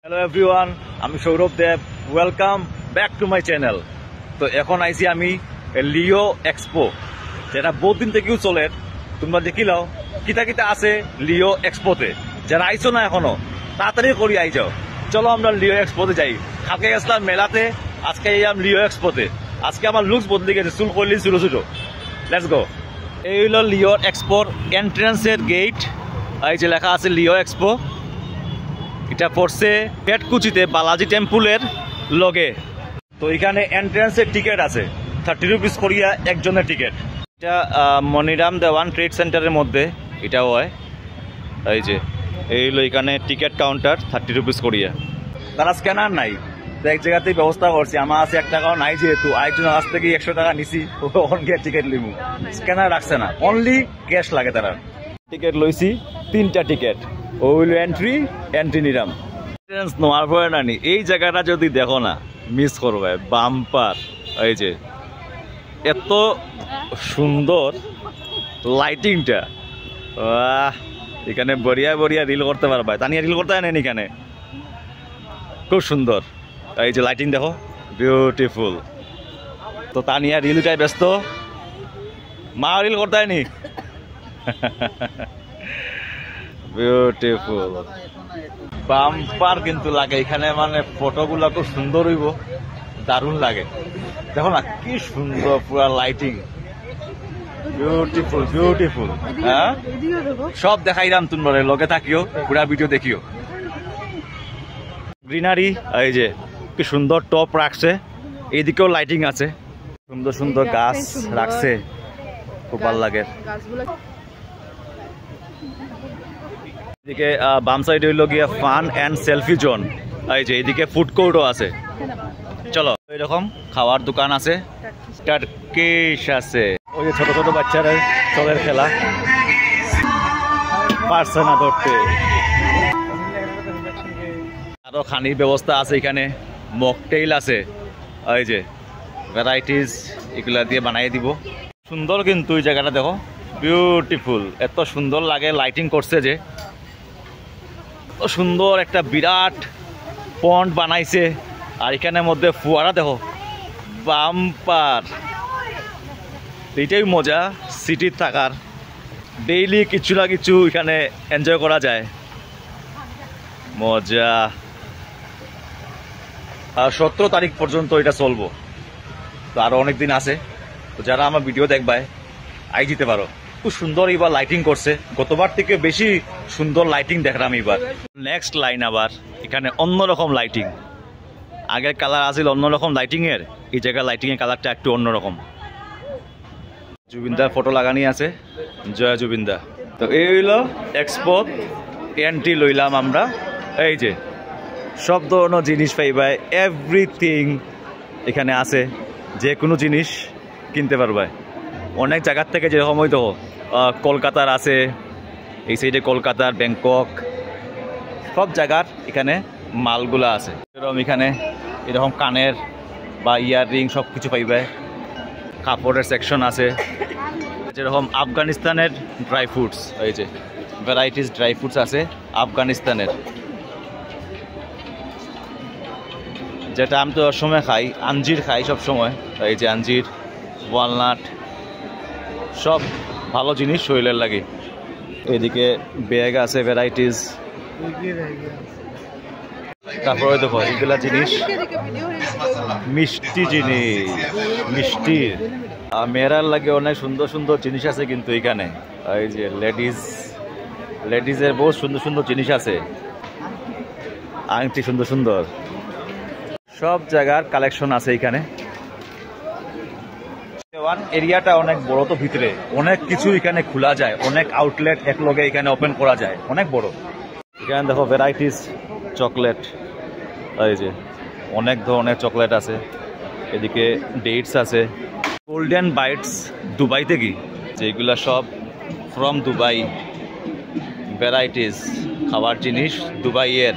Hello everyone, আমি Sourav Dev. Welcome back to my channel. তো এখন আইছি আমি লিও এক্সপো, যেটা বহুত দিন থেকেও চলে। তোমরা দেখি লাও কিতা কিতা আছে লিও এক্সপোতে। যারা আইছো না এখনো, তাড়াতাড়ি করি আই যাও। চলো আমরা লিও এক্সপোতে যাই। কালকে গেছিলাম মেলাতে, আজকে এলাম লিও এক্সপোতে। আজকে আমার লুকস বদলে গেছে, চুল করলি ছোটো ছোটো। Let's go. এই হলো লিও এক্সপোর এন্ট্রান্সের গেট। এই যে লেখা আছে লিও এক্সপো। এটা পড়ছে পেটকুচিতে বালাজি টেম্পুলের লগে। তো এখানে এন্ট্রান্সের টিকিট আছে 30 রুপিস করিয়া একজনের টিকিট। এটা মনিরাম দেওয়ান ট্রেড সেন্টারের মধ্যে এটা হয়। এই যে এই হলো এখানে টিকিট কাউন্টার 30 রুপিস করিয়া। তারা স্ক্যানার নাই, তো এক জায়গাতেই ব্যবস্থা করছি। আমার আছে 1 টাকাও নাই, যেহেতু আরেকজন কাছ থেকে 100 টাকা নিছি, ওখান গিয়ে টিকিট লিমু। স্ক্যানার রাখছে না, অনলি ক্যাশ লাগে। তারা টিকিট লইছি 3টা টিকিট। ওইল এন্ট্রি নিলাম। নেওয়ার পরে নানি এই জায়গাটা যদি দেখো না, মিস করবে। বাম্পার, এই যে এত সুন্দর লাইটিংটা, এখানে বড়িয়া বড়িয়া রিল করতে পারবা। তানিয়া রিল করতে নেন এখানে, খুব সুন্দর। এই যে লাইটিং দেখো, বিউটিফুল। তো তানিয়া রিলটাই ব্যস্ত, মা রিল করতে নি। বিউটিফুল বাম্পার কিন্তু লাগে এখানে, মানে ফটোগুলো খুব সুন্দর হইব, দারুণ লাগে। দেখো না কি সুন্দর পুরা লাইটিং, বিউটিফুল বিউটিফুল। হ্যাঁ, সব দেখাইলাম, তোমরা লগে থাকিও, পুরা ভিডিও দেখিও। গ্রিনারি, এই যে কি সুন্দর টপ রাখছে। এইদিকেও লাইটিং আছে, সুন্দর সুন্দর গাছ রাখছে, খুব ভালো লাগে। এদিকে বাম সাইড হইল গিয়া ফান অ্যান্ড সেলফি জোন। এই যে এইদিকে ফুড কোর্টও আছে। চলো, এরকম খাওয়ার দোকান আছে, টার্কিশ আছে। ওই যে ছোট ছোট বাচ্চারা চলের খেলা পারছে না ধরতে। আরো খানির ব্যবস্থা আছে এখানে, মকটেইল আছে। এই যে ভ্যারাইটিস, এগুলা দিয়ে বানাই দিব। সুন্দর কিন্তু এই জায়গাটা দেখো, বিউটিফুল। এত সুন্দর লাগে, লাইটিং করছে যে সুন্দর। একটা বিরাট পন্ড বানাইছে, আর এখানের মধ্যে ফুয়ারা দেখো, বাম্পার। এইটাই মজা সিটির থাকার, ডেইলি কিছু না কিছু এখানে এনজয় করা যায়, মজা। 17 তারিখ পর্যন্ত এটা চলবো, তো আরো অনেক দিন আছে। তো যারা আমার ভিডিও দেখবায় আই যেতে পারো। খুব সুন্দর এবার লাইটিং করছে, গতবার থেকে বেশি সুন্দর লাইটিং দেখলাম এবার। নেক্সট লাইন আবার এখানে অন্যরকম লাইটিং। আগের কালার আছিল অন্যরকম লাইটিং এর, এই জায়গায় লাইটিং এর কালারটা একটু অন্যরকম। জুবিনদার ফটো লাগানি আছে, জয় জুবিনদা। তো এই হইল এক্সপো এন্ট্রি লইলাম আমরা। এই যে সব ধরনের জিনিস পাইবাই, এভরিথিং এখানে আছে। যে কোনো জিনিস কিনতে পারবাই অনেক জায়গার থেকে। যেরকম হয়তো কলকাতার আছে, এই সাইডে কলকাতার, ব্যাংকক, সব জায়গার এখানে মালগুলা আছে। এরকম এখানে এরকম কানের বা ইয়াররিং সব কিছু পাইবে। কাপড়ের সেকশন আছে, যেরকম আফগানিস্তানের ড্রাই ফ্রুটস। এই যে ভ্যারাইটিস ড্রাই ফ্রুটস আছে আফগানিস্তানের, যেটা আমি তো সময় খাই। আঞ্জির খাই সব সময়। এই যে আঞ্জির, ওয়ালনাট, সব ভালো জিনিস শরীরের লাগে। এদিকে ব্যাগ আছে ভ্যারাইটিস। তারপরে দেখো এগুলা জিনিস মিষ্টি জিনিস, মিষ্টির। মেয়েরার লাগে অনেক সুন্দর সুন্দর জিনিস আছে কিন্তু এখানে। এই যে লেডিজের বহুত সুন্দর সুন্দর জিনিস আছে, আংটি সুন্দর সুন্দর, সব জায়গার কালেকশন আছে এখানে। এরিয়াটা অনেক বড়, তো ভিতরে অনেক কিছু এখানে খোলা যায়, অনেক আউটলেট একলগে এখানে ওপেন করা যায়, অনেক বড়। এখানে দেখো ভ্যারাইটিস চকলেট, এই যে অনেক ধরনের চকলেট আছে। এদিকে ডেটস আছে, গোল্ডেন বাইটস দুবাই থেকে, যেগুলা সব ফ্রম দুবাই। ভ্যারাইটিস খাবার জিনিস, দুবাইয়ের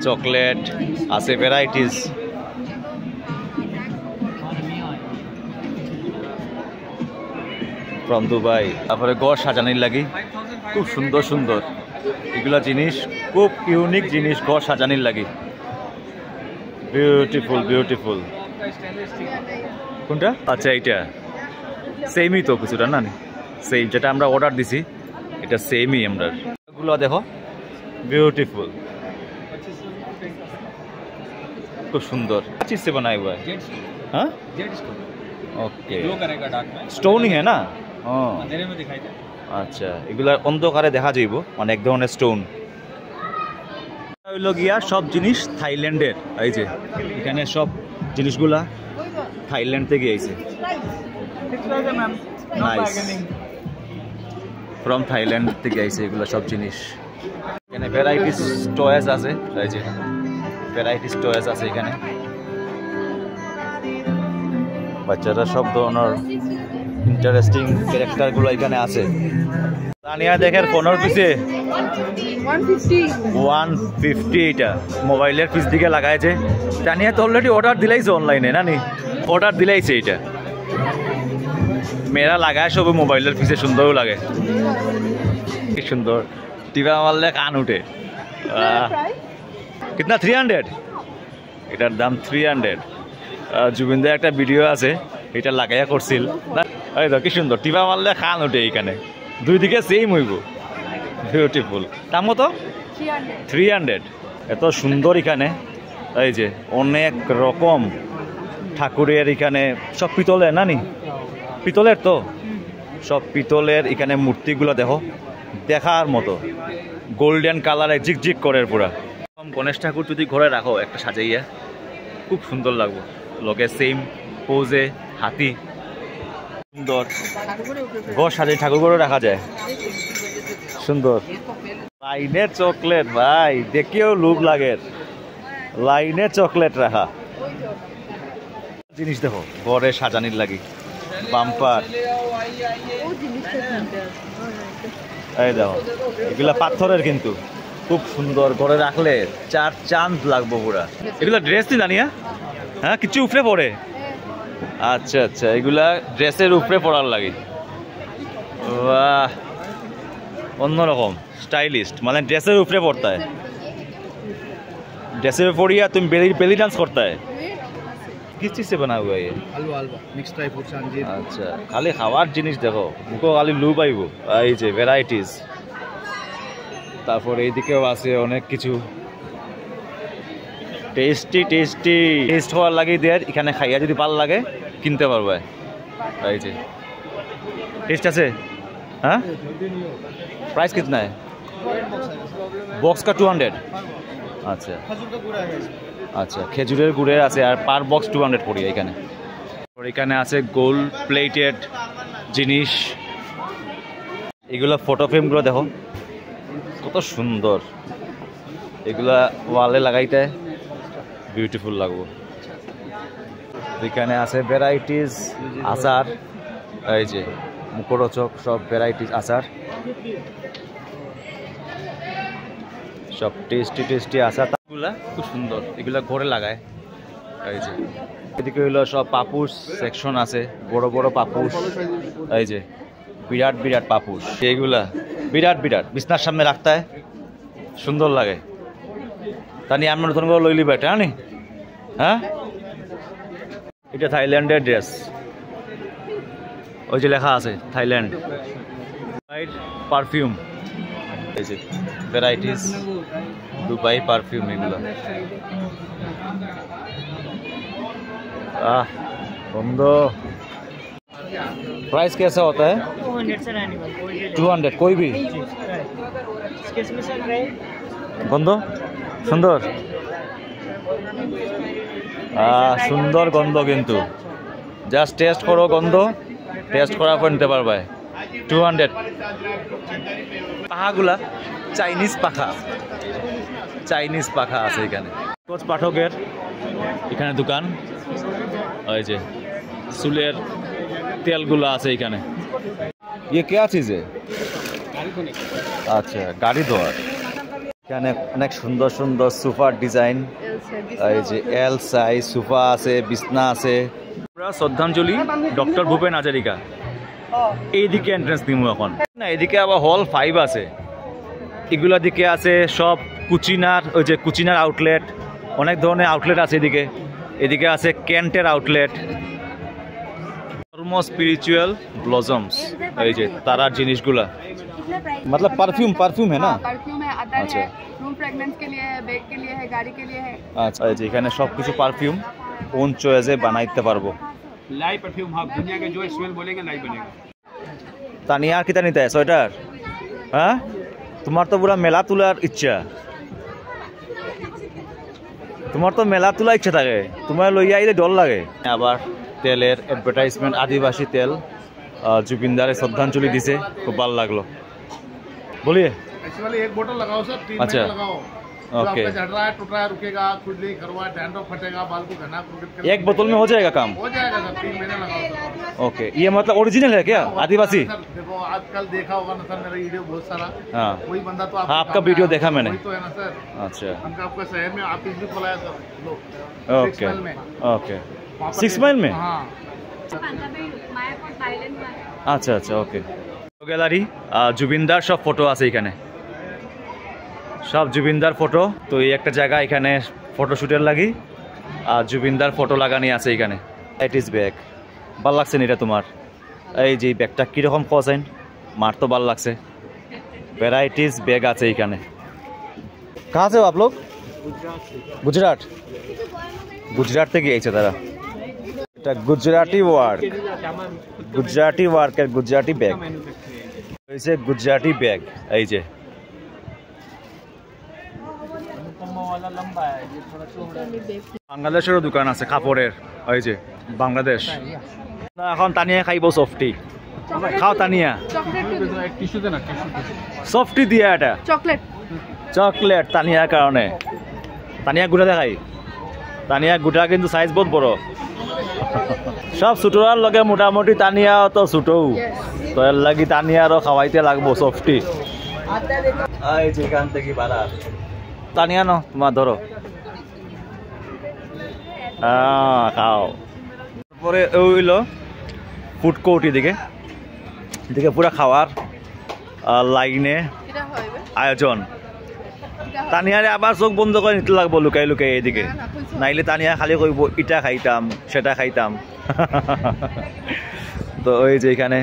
চকলেট আছে, ভ্যারাইটিস। From Dubai. তারপরে ঘর সাজানির লাগি খুব সুন্দর সুন্দর এগুলা জিনিস খুব ইউনিক জিনিস ঘর সাজানির লাগি বিউটিফুল বিউটিফুল কোনটা আচ্ছা এইটা সেমই তো কিছুটা না সেম যেটা আমরা অর্ডার দিছি এটা সেমই আমরা এগুলো দেখো বিউটিফুল খুব সুন্দर चीज से बनाया हुआ है हाँ ओके स्टोन ही है ना अंधेरे में दिखाई दे আচ্ছা এগুলা অন্ধকারে দেখা যাইব মানে এক ধরনের স্টোন হইল গিয়া সব জিনিস থাইল্যান্ডের এই যে এখানে সব জিনিসগুলা থাইল্যান্ড থেকে আইছে নাইস ফ্রম থাইল্যান্ড থেকে আইছে এগুলা সব জিনিস এখানে ভ্যারাইটিস টয়েস আছে এই যে ভ্যারাইটিস টয়েস আছে এখানে বাচ্চারা সব ধরনের ইন্টারেস্টিং ক্যারেক্টারগুলো এখানে আছে তানিয়া দেখের ফোনের পিছে 150 এটা মোবাইলের পিছ দিকে লাগাইছে তানিয়া তো অলরেডি অর্ডার দিলাইছে অনলাইনে না নি অর্ডার দিলাইছে এটা মেয়েরা লাগায় সব মোবাইলের পিছে সুন্দরও লাগে কি সুন্দর টিভা মারলে কান উঠে কিতনা 300 এটার দাম 300 জুবিনদার একটা ভিডিও আছে এটা লাগাইয়া করছিল এই তো কি সুন্দর টিভা মারলে কান উঠে এইখানে দুই দিকে সেম হইব বিউটিফুল দাম কত 300 এত সুন্দর এখানে এই যে অনেক রকম ঠাকুরের এখানে সব পিতলের নানি পিতলের তো সব পিতলের এখানে মূর্তিগুলো দেখো দেখার মতো গোল্ডেন কালারে ঝিকঝিক করে পুরা গণেশ ঠাকুর যদি ঘরে রাখো একটা সাজাইয়া খুব সুন্দর লাগবে লগে সেম পোজে হাতি সুন্দর ঘর সাজাই ঠাকুর ঘরে রাখা যায় সুন্দর লাইনের চকলেট ভাই দেখেও লোভ লাগে লাইনের চকলেট রাখা জিনিস দেখো ঘরে সাজানির লাগি বাম্পার এই দেখো এগুলা পাথরের কিন্তু খুব সুন্দর ঘরে রাখলে চার চাঁদ লাগবো পুরা এগুলা ড্রেস নি জানিয়া হ্যাঁ কিছু উপরে পড়ে আচ্ছা আচ্ছা এগুলা ড্রেসের উপরে পড়ার লাগে বাহ অন্যরকম স্টাইলিস্ট মানে ড্রেসের উপরে পড়তা है ড্রেসের পড়িয়া তুমি বেলি ডান্স করता है किस चीज से बना हुआ है ये हलवा मिक्स ड्राई फ्रूट्स अंजीर আচ্ছা খালি খাওয়ার জিনিস দেখো মুখো খালি লু পাইব এই যে ভ্যারাইটিস তারপর এইদিকেও আছে অনেক কিছু টেস্টি টেস্টি টেস্ট হওয়ার লাগে দেয়ার এখানে খাইয়া যদি ভালো লাগে কিনতে পারবে এই যে টেস্ট আছে हाँ प्राइस कितना है बॉक्स का 200 अच्छा আচ্ছা খেজুরের গুড়ের আছে আর পার বক্স 200 পড়ি এখানে আর এখানে আছে গোল্ড প্লেটেড জিনিস এগুলা ফটো ফ্রেমগুলো দেখো কত সুন্দর এগুলা ওয়ালে লাগাইতে বিউটিফুল লাগবে এখানে আছে ভ্যারাইটিস আচার এই যে মুখরোচক সব ভ্যারাইটিস আচার সব টেস্টি টেস্টি আচার এগুলা খুব সুন্দর এগুলা ঘরে লাগায় এই যে এদিকে হইলো সব পাপুস সেকশন আছে বড় বড় পাপুস এই যে বিরাট বিরাট পাপুস এইগুলা বিরাট বিরাট বিছনার সামনে রাখতে হয় সুন্দর লাগে তা নিয়ে আমরা নতুন করে লইলি বেটা নি হ্যাঁ এটা থাইল্যান্ডের ড্রেস ওই যে লেখা আছে থাইল্যান্ড পারফিউম এই যে ভ্যারাইটিস दुबई परफ्यूम एगुलो बंदो प्राइस कैसा होता है 200 कोई भी बंदो सुंदर सुंदर गंध किन्तु जस्ट टेस्ट करो गंध टेस्ट करार पर निते पारबे 200 पाखागुला चाइनीज पाखा চাইনিজ পাখা আছে এখানে কোচ পাঠকের এখানে দোকান ওই যে চুলের তেলগুলো আছে এখানে ये क्या चीज है আচ্ছা গাড়ি ধোয়ার এখানে অনেক সুন্দর সুন্দর সোফার ডিজাইন এই যে এল সাইজ সোফা আছে বিছনা আছে পুরো শ্রদ্ধাঞ্জলি ডক্টর ভূপেন হাজারিকা এইদিকে এন্ট্রান্স দিমু এখন না এদিকে আবার হল 5 আছে এগুলোর দিকে আছে সব কুচিনার, ওই যে কুচিনার আউটলেট, অনেক ধরনের আউটলেট আছে এদিকে। এদিকে আছে কেন্টের আউটলেট, স্পিরিচুয়াল ব্লজমস, এই যে তারার জিনিসগুলা, मतलब परफ्यूम है ना? परफ्यूम है, अदर अच्छा। है, रूम फ्रेगनेंस के लिए है, बैग के लिए है, गाड़ी के लिए है। আচ্ছা, এই যে এখানে সব কিছু পারফিউম ওন চয়েসে বানাইতে পারবো। लाइव परफ्यूम, हाँ, दुनिया के जो स्मेल बोलेंगे लाइव बनेगा। তানিয়া আর কিতা নিতে সোয়েটার? হ্যাঁ, তোমার তো পুরা মেলা তোলার ইচ্ছা, তোমার তো মেলা তোলা ইচ্ছা থাকে, তোমার লইয়া আইলে ডর লাগে। আবার তেলের অ্যাডভার্টাইজমেন্ট, আদিবাসী তেল, জুবিনদারে শ্রদ্ধাঞ্জলি দিছে, খুব ভালো লাগলো। বলিয়ে एक्चुअली एक बोतल लगाओ सर, 3 अच्छा। महीने लगाओ। जो ओके। आपका झड़ रहा है, टूट रहा है, रुकेगा, खुजली, खरवा, डैंड्रफ फटेगा, बाल को घना कर एक बोतल में हो जाएगा काम? हो जाएगा सर, 3 महीने लगाओ सर। ओके, ये मतलब ओरिजिनल है क्या आदिवासी? सर देखो, आजकल देखा होगा ना सर, मेरा वीडियो बहुत सारा, हाँ वही बंदा तो हाँ, आपका वीडियो देखा मैंने। वही तो है ना सर। अच्छा, हमका आपका शहर में ऑफिस भी खोला है सर, लो, 6 ओके माइल में। ओके, वहाँ पर 6 माइल में? हाँ। আচ্ছা আচ্ছা, ওকে। গ্যালারি, জুবিনদার সব ফটো আছে এখানে, সব জুবিনদার ফটো। তো এই একটা জায়গা এখানে ফটোশুটের লাগি, আর জুবিনদার ফটো লাগানি আছে এখানে। ইট ইজ ব্যাগ, ভাল লাগছে না এটা তোমার? এই যে ব্যাগটা কীরকম কছেন, মার তো ভাল লাগছে। ভ্যারাইটিস ব্যাগ আছে এখানে। কাহা से हो आप लोग? গুজরাট, গুজরাট থেকে এসেছে তারা। এটা গুজরাটি ওয়ার্ক, গুজরাটি ওয়ার্কের গুজরাটি ব্যাগ, হয়েছে গুজরাটি ব্যাগ। এই যে বাংলাদেশেরও দোকান আছে কাপড়ের, ওই যে বাংলাদেশ। না, এখন তানিয়া খাইব সফটি, খাও তানিয়া। टिश्यू देना, সফটি দিয়া এটা चॉकलेट চকলেট তানিয়ার কারণে। তানিয়া গুটা দেখাই, তানিয়া গুটা কিন্তু সাইজ বহুত বড়। সব ছোটরার লগে মোটামুটি তানিয়া তো ছোটও, তো এর লাগি তানিয়ারও খাওয়াইতে লাগবো সফটি। এই যে এখান থেকে বাড়া তানিয়া ন তোমার ধরো, খাও। তারপরে ওইল ফুড কোর্ট, এদিকে এদিকে পুরা খাওয়ার লাইনে এটা হইবে আয়োজন। তানিয়ারে আবার চোখ বন্ধ করে নিতে লাগবো লুকাই লুকাই এদিকে, নাইলে তানিয়া খালি কইব ইটা খাইতাম সেটা খাইতাম। তো ওই যে এখানে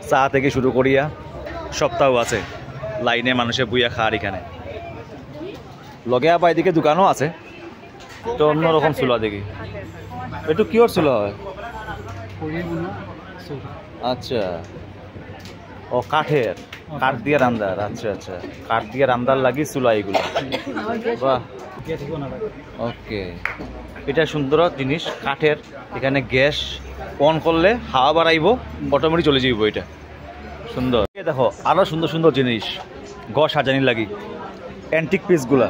চা থেকে শুরু করিয়া সপ্তাহ আছে, লাইনে মানুষে বুইয়া খাওয়ার এখানে। লগে আবার এদিকে দোকানও আছে, তো অন্যরকম চুলা দেখি। একটু কিওর চুলা হয়? আচ্ছা, ও কাঠের, কাঠ দিয়ে রান্দার। আচ্ছা আচ্ছা, কাঠ দিয়ে রান্দার লাগি চুলা এগুলো। বাহ, ওকে, এটা সুন্দর জিনিস কাঠের। এখানে গ্যাস অন করলে হাওয়া বাড়াইব, অটোমেটিক চলে যাইব। এটা সুন্দর। দেখো আরো সুন্দর সুন্দর জিনিস ঘর সাজানি লাগি, অ্যান্টিক পিসগুলা।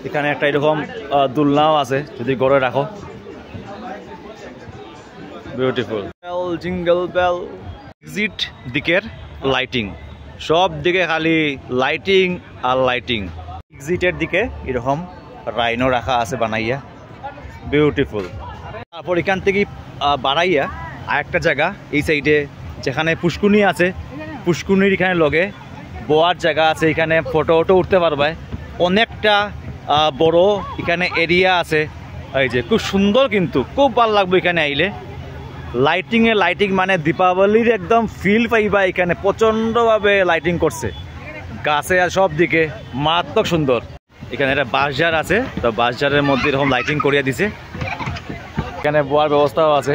এখানে একটা এরকম দুলনাও আছে, যদি ঘরে রাখো। বিউটিফুল। Jingle bell. এক্সিট দিকের লাইটিং, সব দিকে খালি লাইটিং আর লাইটিং। এক্সিটের দিকে এরকম রাইনো রাখা আছে বানাইয়া, বিউটিফুল। তারপর এখান থেকে বাড়াইয়া আরেকটা জায়গা এই সাইডে, যেখানে পুষ্কুনি আছে, পুষ্কুনির এখানে লগে বোয়ার জায়গা আছে, এখানে ফটো টটো উঠতে পারবে। অনেকটা বড় এখানে এরিয়া আছে। এই যে খুব সুন্দর, কিন্তু খুব ভালো লাগবে এখানে আইলে। লাইটিং মানে দীপাবলির একদম ফিল পাইবা এখানে। প্রচণ্ডভাবে লাইটিং করছে, গাছে আর সব দিকে, মারাত্মক সুন্দর। এখানে একটা বাঁশঝাড় আছে, তো বাঁশঝাড়ের মধ্যে এরকম লাইটিং করিয়া দিছে। এখানে বোয়ার ব্যবস্থাও আছে,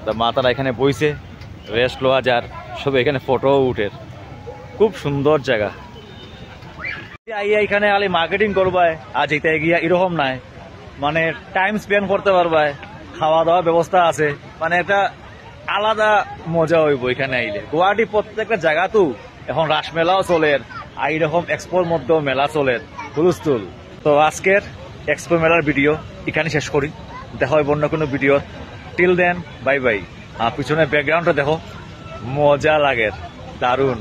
তো মাতারা এখানে বইছে, রেস্ট লওয়া যার, সব এখানে ফটোও উঠে। খুব সুন্দর জায়গা। এখানে খালি মার্কেটিং করবায় আর যেতে গিয়া এরকম নাই, মানে টাইম স্পেন্ড করতে পারবায়, খাওয়া দাওয়ার ব্যবস্থা আছে, মানে একটা আলাদা মজা হইব এখানে আইলে। গুয়াহাটি প্রত্যেকটা জায়গা তো এখন রাসমেলাও চলের, আর এইরকম এক্সপোর মধ্যেও মেলা চলের, হুলস্থুল। তো আজকের এক্সপো মেলার ভিডিও এখানে শেষ করি, দেখা হয় অন্য কোনো video. Till then bye bye. আর পিছনে ব্যাকগ্রাউন্ডটা দেখো, মজা লাগে, দারুণ।